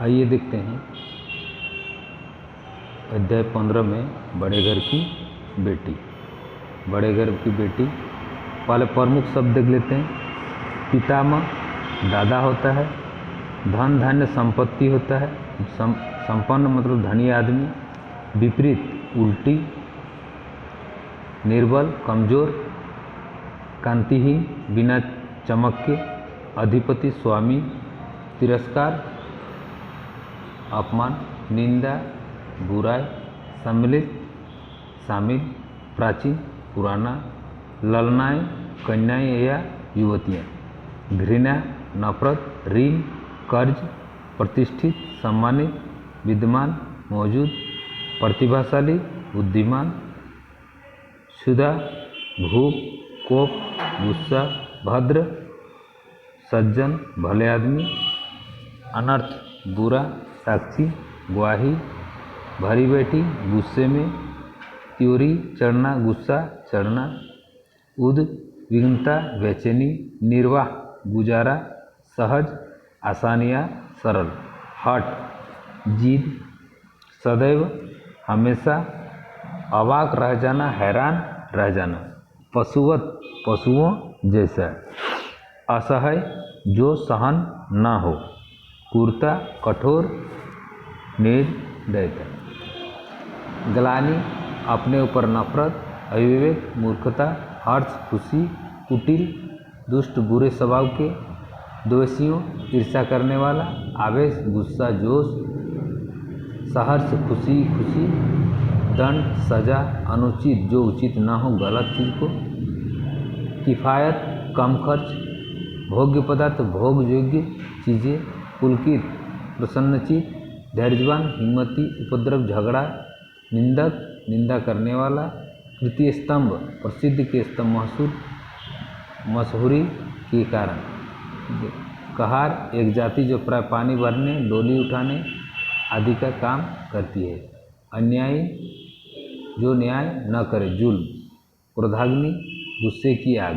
आइए देखते हैं अध्याय 15 में बड़े घर की बेटी। बड़े घर की बेटी पहले प्रमुख शब्द देख लेते हैं। पितामह दादा होता है। धन धान्य संपत्ति होता है। संपन्न मतलब धनी आदमी। विपरीत उल्टी। निर्बल कमजोर। कांतिहीन बिना चमक के। अधिपति स्वामी। तिरस्कार अपमान निंदा बुराई। सम्मिलित शामिल। प्राचीन पुराना। ललनाएँ कन्याएँ या युवतियाँ। घृणा नफरत। ऋण कर्ज। प्रतिष्ठित सम्मानित। विद्यमान मौजूद। प्रतिभाशाली बुद्धिमान। क्षुधा भूख कोप गुस्सा। भद्र सज्जन भले आदमी। अनर्थ बुरा। साक्षी गवाही। भरी बैठी गुस्से में। त्योरी चढ़ना गुस्सा चढ़ना। उद्विग्नता बेचैनी। निर्वाह गुजारा। सहज आसान या सरल। हठ जिद। सदैव हमेशा। अवाक रह जाना हैरान रह जाना। पशुवत पशुओं जैसा। असहाय जो सहन न हो। क्रूरता कठोर निर्दयता। ग्लानि अपने ऊपर नफरत। अविवेक मूर्खता। हर्ष खुशी। कुटिल दुष्ट बुरे स्वभाव के। द्वेषियों ईर्ष्या करने वाला। आवेश गुस्सा जोश। सहर्ष खुशी खुशी। दंड सजा अनुचित जो उचित न हो गलत चीज को। किफ़ायत कम खर्च। भोग्य पदार्थ भोग योग्य चीज़ें। पुलकित प्रसन्नचित। धैर्यवान हिम्मती। उपद्रव झगड़ा। निंदक निंदा करने वाला। कृति स्तंभ प्रसिद्ध के स्तंभ मशहूरी के कारण। कहार एक जाति जो प्राय पानी भरने डोली उठाने आदि का काम करती है। अन्यायी जो न्याय न करे जुल्म। क्रोधाग्नि गुस्से की आग।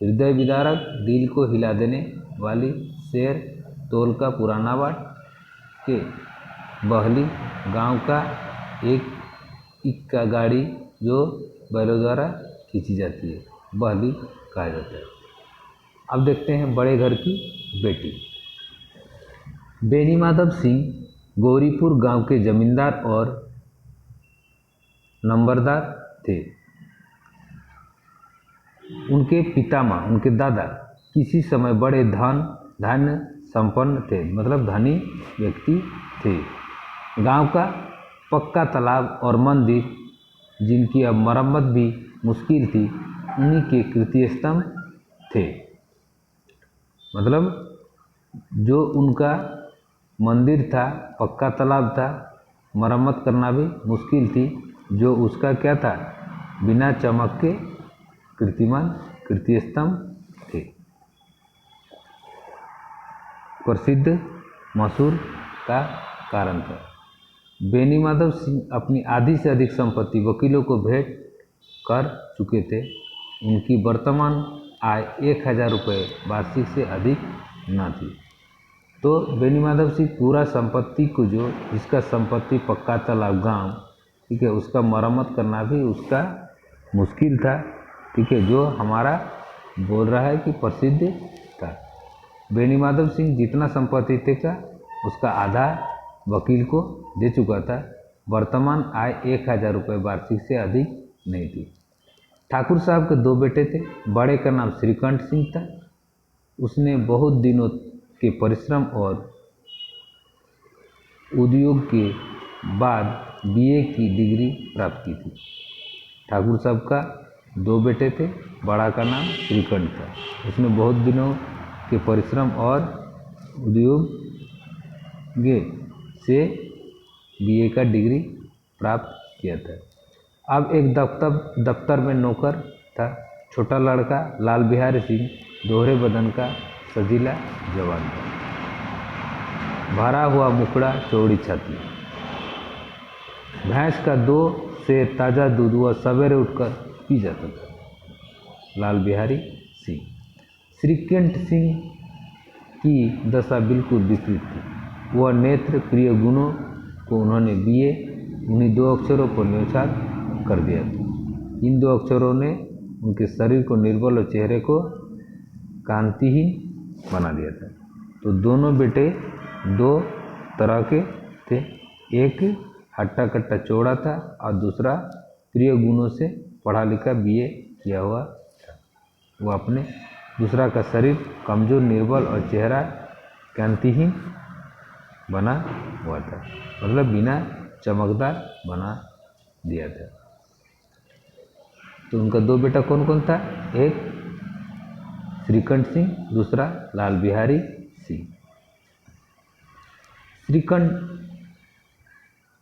हृदय विदारक दिल को हिला देने वाली। शेर तोल का पुराना बाट के। बहली गांव का एक इक्का गाड़ी जो बैलों द्वारा खींची जाती है बहली कहा जाता है। अब देखते हैं बड़े घर की बेटी। बेनी माधव सिंह गौरीपुर गांव के जमींदार और नंबरदार थे। उनके पितामह उनके दादा किसी समय बड़े धान्य संपन्न थे मतलब धनी व्यक्ति थे। गांव का पक्का तालाब और मंदिर जिनकी अब मरम्मत भी मुश्किल थी उन्हीं के कीर्ति स्तंभ थे। मतलब जो उनका मंदिर था पक्का तालाब था मरम्मत करना भी मुश्किल थी जो उसका क्या था बिना चमक के कीर्तिमान कीर्ति स्तंभ थे। प्रसिद्ध मशहूर का कारण था। बेनी माधव सिंह अपनी आधी से अधिक संपत्ति वकीलों को भेंट कर चुके थे। उनकी वर्तमान आय 1000 रुपये वार्षिक से अधिक न थी। तो बेनी माधव सिंह पूरा संपत्ति को जो जिसका संपत्ति पक्का तालाब गांव ठीक है उसका मरम्मत करना भी उसका मुश्किल था ठीक है जो हमारा बोल रहा है कि प्रसिद्ध था। बेनी माधव सिंह जितना संपत्ति थे का उसका आधा वकील को दे चुका था। वर्तमान आय 1000 रुपये वार्षिक से अधिक नहीं थी। ठाकुर साहब के 2 बेटे थे। बड़े का नाम श्रीकंठ सिंह था। उसने बहुत दिनों के परिश्रम और उद्योग के बाद बीए की डिग्री प्राप्त की थी। ठाकुर साहब का 2 बेटे थे। बड़ा का नाम श्रीकंठ था। उसने बहुत दिनों के परिश्रम और उद्योग से बीए का डिग्री प्राप्त किया था। अब एक दफ्तर में नौकर था। छोटा लड़का लाल बिहारी सिंह दोहरे बदन का सजीला जवान था। भरा हुआ मुखड़ा चौड़ी छाती। भैंस का 2 सेर ताज़ा दूध वह सवेरे उठकर पी जाता था। लाल बिहारी सिंह। श्रीकंठ सिंह की दशा बिल्कुल विपरीत थी। वह नेत्र प्रिय गुणों को उन्होंने बीए उन्हीं 2 अक्षरों पर न्यौछावर कर दिया था। इन 2 अक्षरों ने उनके शरीर को निर्बल और चेहरे को कांतिहीन बना दिया था। तो दोनों बेटे 2 तरह के थे, एक हट्टा कट्टा चौड़ा था और दूसरा प्रिय गुणों से पढ़ा लिखा बीए किया हुआ था। वह अपने दूसरा का शरीर कमजोर निर्बल और चेहरा कांतिहीन बना हुआ था, मतलब बिना चमकदार बना दिया था। तो उनका 2 बेटा कौन कौन था? एक श्रीकंठ सिंह, दूसरा लाल बिहारी सिंह। श्रीकंठ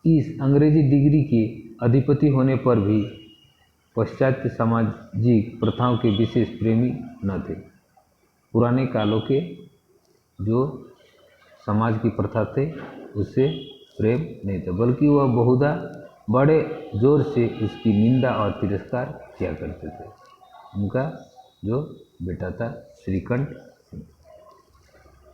इस अंग्रेजी डिग्री के अधिपति होने पर भी पाश्चात्य सामाजिक प्रथाओं के विशेष प्रेमी न थे। पुराने कालों के जो समाज की प्रथा थे उससे प्रेम नहीं था, बल्कि वह बहुधा बड़े जोर से उसकी निंदा और तिरस्कार किया करते थे। उनका जो बेटा था श्रीकंठ सिंह,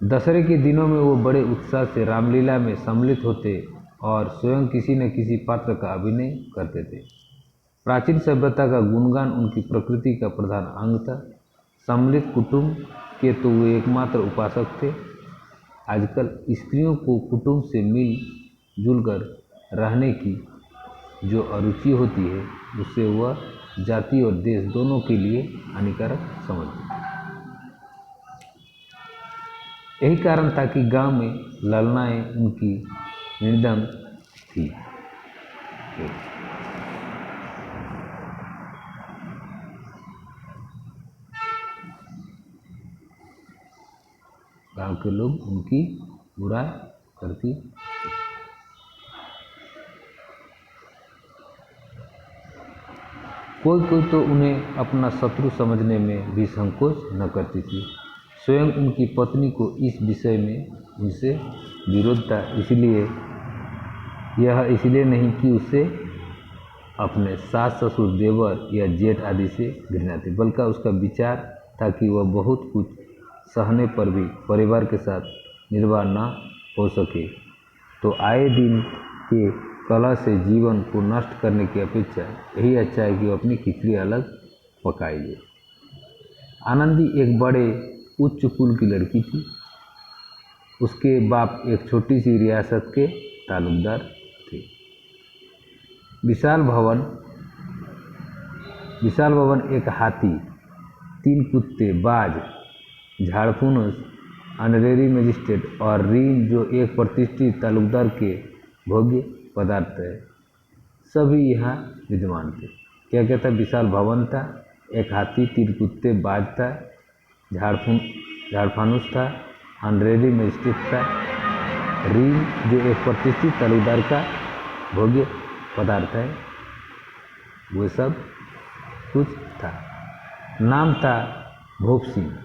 दशहरे के दिनों में वो बड़े उत्साह से रामलीला में सम्मिलित होते और स्वयं किसी न किसी पात्र का अभिनय करते थे। प्राचीन सभ्यता का गुणगान उनकी प्रकृति का प्रधान अंग था। सम्मिलित कुटुंब के तो वे एकमात्र उपासक थे। आजकल स्त्रियों को कुटुंब से मिल जुलकर रहने की जो अरुचि होती है उससे वह जाति और देश दोनों के लिए हानिकारक समझते। यही कारण था कि गांव में ललनाएं उनकी हृदयंग थी। गांव के लोग उनकी बुराई करती। कोई तो उन्हें अपना शत्रु समझने में भी संकोच न करती थी। स्वयं उनकी पत्नी को इस विषय में उनसे विरोध था, इसलिए नहीं कि उसे अपने सास ससुर देवर या जेठ आदि से घृणा थी, बल्कि उसका विचार था कि वह बहुत कुछ सहने पर भी परिवार के साथ निर्वाह न हो सके तो आए दिन के कलह से जीवन को नष्ट करने की अपेक्षा यही अच्छा है कि वो अपनी खिचड़ी अलग पकाइए। आनंदी एक बड़े उच्च कुल की लड़की थी। उसके बाप एक छोटी सी रियासत के तालुकदार थे। विशाल भवन एक हाथी, 3 कुत्ते, बाज, झाड़फूस, ऑनरेरी मजिस्ट्रेट और रीन जो एक प्रतिष्ठित तालुकदार के भोग्य पदार्थ है, सभी यहाँ विद्यमान थे। क्या क्या था? विशाल भवन था, एक हाथी, 3 कुत्ते, बाज था, झाड़फानूस था, ऑनरेरी मजिस्ट्रेट था, रीन जो एक प्रतिष्ठित तालुकदार का भोग्य पदार्थ है, वो सब कुछ था। नाम था भोप सिंह।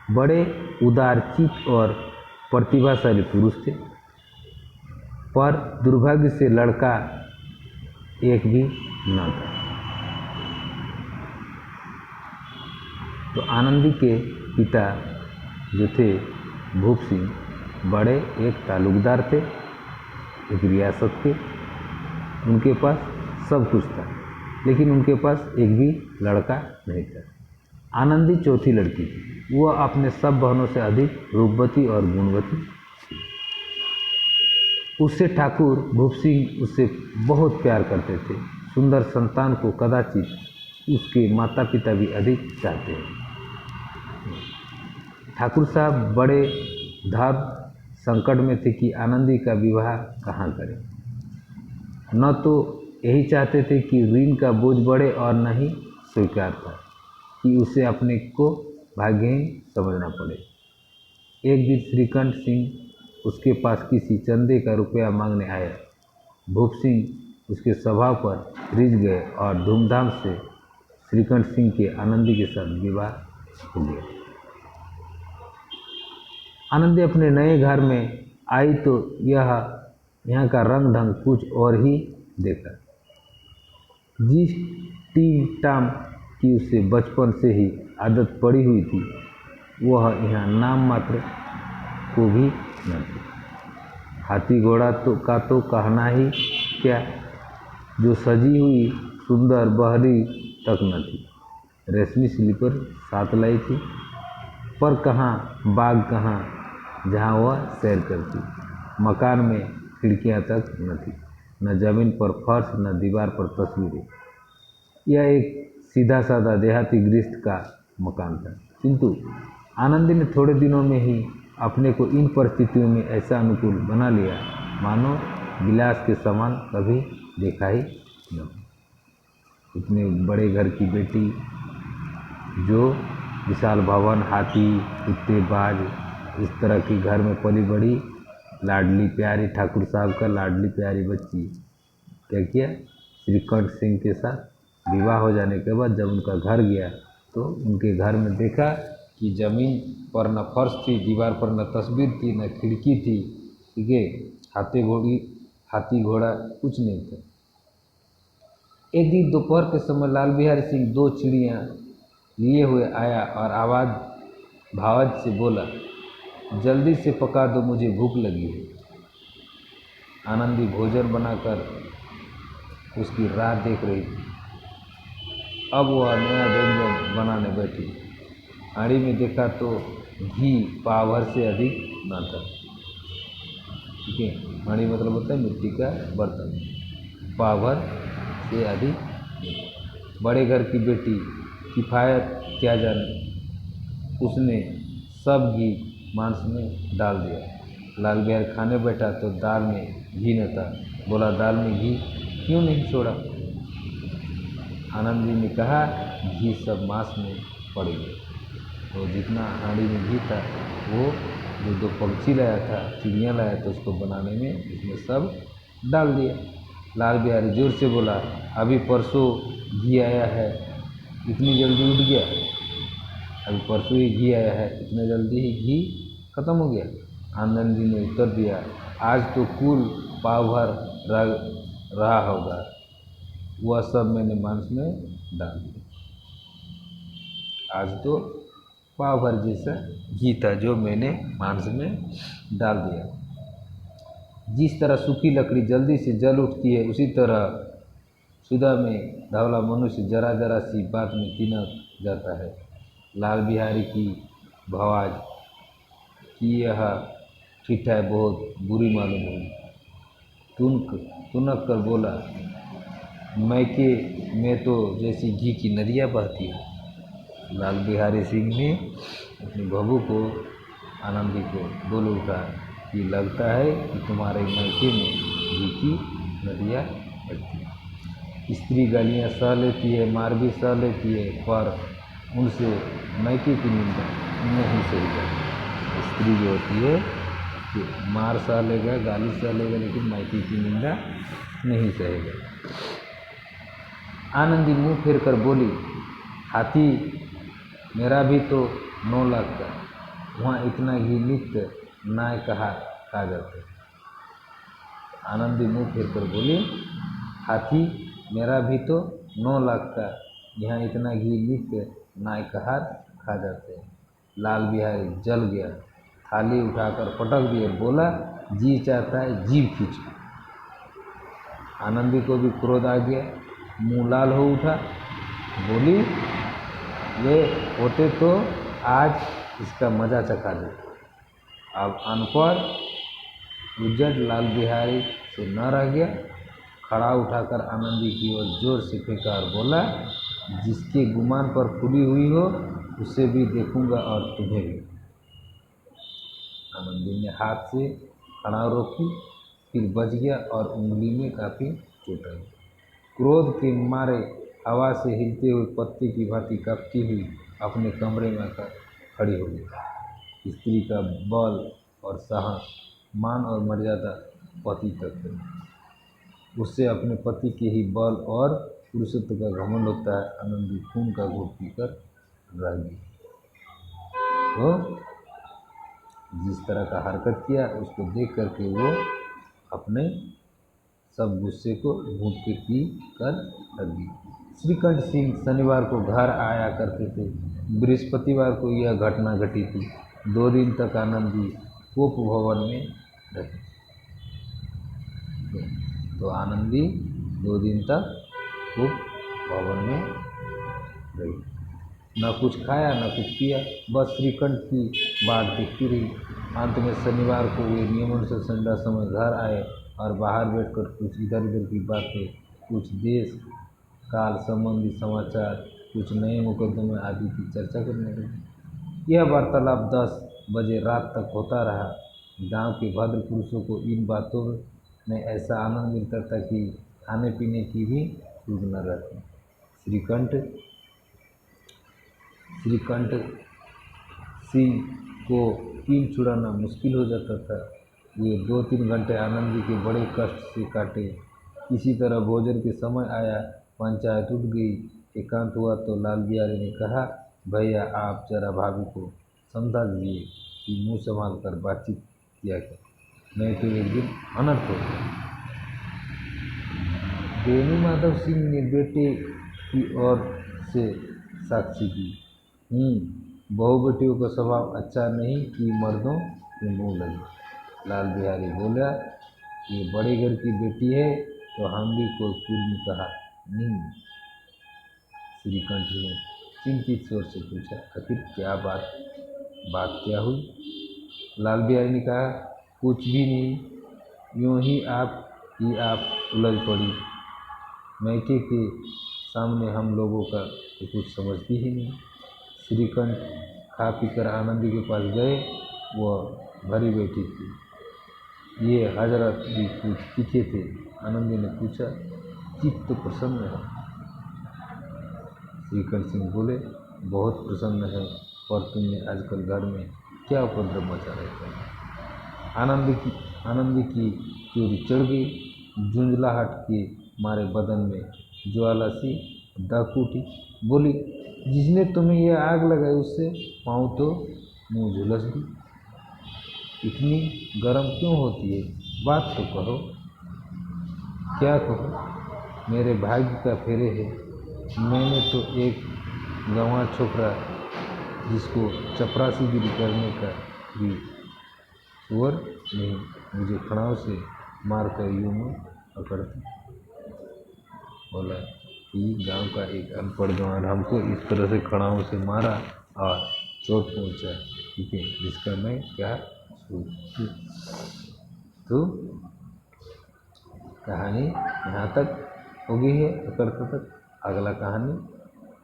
बड़े उदारचित और प्रतिभाशाली पुरुष थे, पर दुर्भाग्य से लड़का एक भी न था। तो आनंदी के पिता जो थे भूप सिंह, बड़े एक तालुकदार थे, एक रियासत के। उनके पास सब कुछ था, लेकिन उनके पास एक भी लड़का नहीं था। आनंदी चौथी लड़की थी। वह अपने सब बहनों से अधिक रूपवती और गुणवती थी। उससे ठाकुर भूप सिंह उससे बहुत प्यार करते थे। सुंदर संतान को कदाचित उसके माता पिता भी अधिक चाहते हैं। ठाकुर साहब बड़े धर्म संकट में थे कि आनंदी का विवाह कहाँ करें। न तो यही चाहते थे कि ऋण का बोझ बढ़े और न ही स्वीकार था कि उसे अपने को भाग्यहीन समझना पड़े। एक दिन श्रीकंठ सिंह उसके पास किसी चंदे का रुपया मांगने आया। भूप सिंह उसके स्वभाव पर रिझ गए और धूमधाम से श्रीकंठ सिंह के आनंदी के साथ विवाह हो गया। आनंदी अपने नए घर में आई तो यहाँ का रंग ढंग कुछ और ही देखा। जिस टीम टाम की उसे बचपन से ही आदत पड़ी हुई थी, वह यहाँ नाम मात्र को भी न थी। हाथी घोड़ा तो कहना ही क्या, जो सजी हुई सुंदर बहरी तक न थी। रेशमी स्लीपर साथ लाई थी, पर कहाँ बाग कहाँ जहाँ वह सैर करती। मकान में खिड़कियाँ तक न थी, न जमीन पर फर्श, न दीवार पर तस्वीरें। यह एक सीधा साधा देहाती गृहस्थ का मकान था, किंतु आनंदी ने थोड़े दिनों में ही अपने को इन परिस्थितियों में ऐसा अनुकूल बना लिया मानो विलास के समान कभी देखा ही न हो। इतने बड़े घर की बेटी, जो विशाल भवन, हाथी, कुत्ते, बाज, इस तरह के घर में पली बड़ी, लाडली प्यारी ठाकुर साहब का लाडली प्यारी बच्ची क्या किया, श्रीकंठ सिंह के साथ विवाह हो जाने के बाद जब उनका घर गया तो उनके घर में देखा कि ज़मीन पर न फर्श थी, दीवार पर न तस्वीर थी, न खिड़की थी, ठीक है, हाथी घोड़ा कुछ नहीं था। एक दिन दोपहर के समय लाल बिहारी सिंह 2 चिड़ियाँ लिए हुए आया और भावज से बोला, जल्दी से पका दो, मुझे भूख लगी है। आनंदी भोजन बनाकर उसकी राह देख रही थी। अब वह नया व्यंजन बनाने बैठी। हांडी में देखा तो घी पाव भर से अधिक न था। ठीक है, हांडी मतलब होता है मिट्टी का बर्तन, पाव भर से अधिक। बड़े घर की बेटी किफ़ायत क्या जाने, उसने सब घी मांस में डाल दिया। लाल बिहारी खाने बैठा तो दाल में घी न था। बोला, दाल में घी क्यों नहीं छोड़ा? आनंदी ने कहा, घी सब मांस में पड़ गया। तो जितना हांडी में घी था वो जो 2 पंछी लाया था, चिड़ियाँ लाया था, उसको बनाने में उसने सब डाल दिया। लाल बिहारी जोर से बोला, अभी परसों घी आया है, इतनी जल्दी उठ गया? अभी परसों ही घी आया है, इतने जल्दी ही घी खत्म हो गया? आनंदी ने उत्तर दिया, आज तो कुल पाव भर रहा होगा, वह सब मैंने मांस में डाल दिया। आज तो पाव भर जैसा घी था जो मैंने मांस में डाल दिया। जिस तरह सूखी लकड़ी जल्दी से जल उठती है, उसी तरह सुधा में धवला मनुष्य जरा जरा सी बात में तिनक जाता है। लाल बिहारी की भवाज की यह ठिठाई बहुत बुरी मालूम हुई। तुनक कर बोला, मैके में तो जैसी घी की नदियाँ बहती है। लाल बिहारी सिंह ने अपनी बहू को, आनंदी को बोल उठा कि लगता है कि तुम्हारे मैके में घी की नदियाँ बहती हैं। स्त्री गालियाँ सह लेती है, मार भी सह लेती है, पर उनसे मैके की निंदा नहीं सही जाती। स्त्री जो होती है कि मार सह लेगा, गाली सह लेगा, लेकिन मैके की निंदा नहीं सहेगा। आनंदी मुंह फेर कर बोली, हाथी मेरा भी तो 9 लाख का, वहाँ इतना घी नित्य नाय कहा खा जाते। आनंदी मुंह फेर कर बोली, हाथी मेरा भी तो 9 लाख का, यहाँ इतना घी नित्य नाय कहा खा जाते हैं। लाल बिहारी जल गया, थाली उठाकर पटक दिए, बोला, जी चाहता है जीभ खींचो। आनंदी को भी क्रोध आ गया, मुंह लाल हो उठा, बोली, वे होते तो आज इसका मजा चखा दे। अब अनपढ़ उज्जड लाल बिहारी से न रह गया, खड़ा उठाकर आनंदी की ओर जोर से फेंका और बोला, जिसके गुमान पर खुली हुई हो उसे भी देखूंगा और तुम्हें भी। आनंदी ने हाथ से खड़ाव रोकी, फिर बच गया और उंगली में काफ़ी चोट आई। क्रोध के मारे हवा से हिलते हुए पत्ते की भांति कांपती हुई अपने कमरे में आकर खड़ी हो गई। स्त्री का बल और साहस, मान और मर्यादा पति तक है। उससे अपने पति के ही बल और पुरुषत्व का घमंड होता है। आनंदी खून का घूंट पीकर रह गई। तो जिस तरह का हरकत किया उसको देख करके वो अपने सब गुस्से को घूंट के पी कर रख गई। श्रीकंठ सिंह शनिवार को घर आया करते थे। बृहस्पतिवार को यह घटना घटी थी। 2 दिन तक आनंदी कोप भवन में रही। तो आनंदी 2 दिन तक खूब भवन में रही, न कुछ खाया न कुछ पिया, बस श्रीकंठ की बाट देखती रही। अंत में शनिवार को वे नियमों से संध्या समय घर आए और बाहर बैठकर कुछ इधर उधर की बातें, कुछ देश काल संबंधी समाचार, कुछ नए मुकदमे आदि की चर्चा करने लगे। यह वार्तालाप 10 बजे रात तक होता रहा। गांव के भद्र पुरुषों को इन बातों में ऐसा आनंद मिलता था कि खाने पीने की भी सूझ न रहती। श्रीकंठ सिंह को कील छुड़ाना मुश्किल हो जाता था। वे 2-3 घंटे आनंदी के बड़े कष्ट से काटे। किसी तरह भोजन के समय आया, पंचायत उठ गई। एकांत हुआ तो लाल बिहारी ने कहा, भैया आप जरा भाभी को समझा दीजिए कि मुँह संभाल कर बातचीत किया कर, नहीं तो एक दिन अनर्थ हो जाए। बेनी माधव सिंह ने बेटे की ओर से साक्षी दी। बहू बेटियों का स्वभाव अच्छा नहीं कि मर्दों के मुँह लगे। लाल बिहारी बोला, ये बड़े घर की बेटी है तो हम भी कोई पूर्व में कहा नहीं। श्रीकंठ ने चिंतित स्वर से पूछा, आखिर क्या बात क्या हुई? लाल बिहारी ने कहा, कुछ भी नहीं, यूं ही आप उलझ पड़ी। मैके के सामने हम लोगों का तो कुछ समझती ही नहीं। श्रीकंठ खा पी कर आनंदी के पास गए, वह भरी बैठी थी। ये हजरत भी कुछ पीछे थे। आनंदी ने पूछा, चित्त तो प्रसन्न है? श्रीकंठ सिंह बोले, बहुत प्रसन्न है, पर तुमने आजकल घर में क्या उपद्रव मचा रहता है? आनंदी की चोरी चढ़ गई। झुंझलाहट के मारे बदन में ज्वाला सी दक उठी। बोली, जिसने तुम्हें यह आग लगाई उससे पाँव तो मुँह झुलस दी। इतनी गर्म क्यों होती है? बात तो कहो। क्या कहो? मेरे भाग्य का फेरे है। मैंने तो एक गंवार छोकरा जिसको चपरासीगिरी करने का भी सुअर नहीं, मुझे खड़ाव से मारकर यूं में पकड़ती। बोला कि गांव का एक अनपढ़ गंवार हमको इस तरह से खड़ाव से मारा और चोट पहुंचा, ठीक है, जिसका मैं क्या सोचूं। तो कहानी यहाँ तक हो गई है, अकड़ता तक। अगला कहानी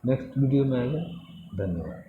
नेक्स्ट वीडियो में आएगा। धन्यवाद।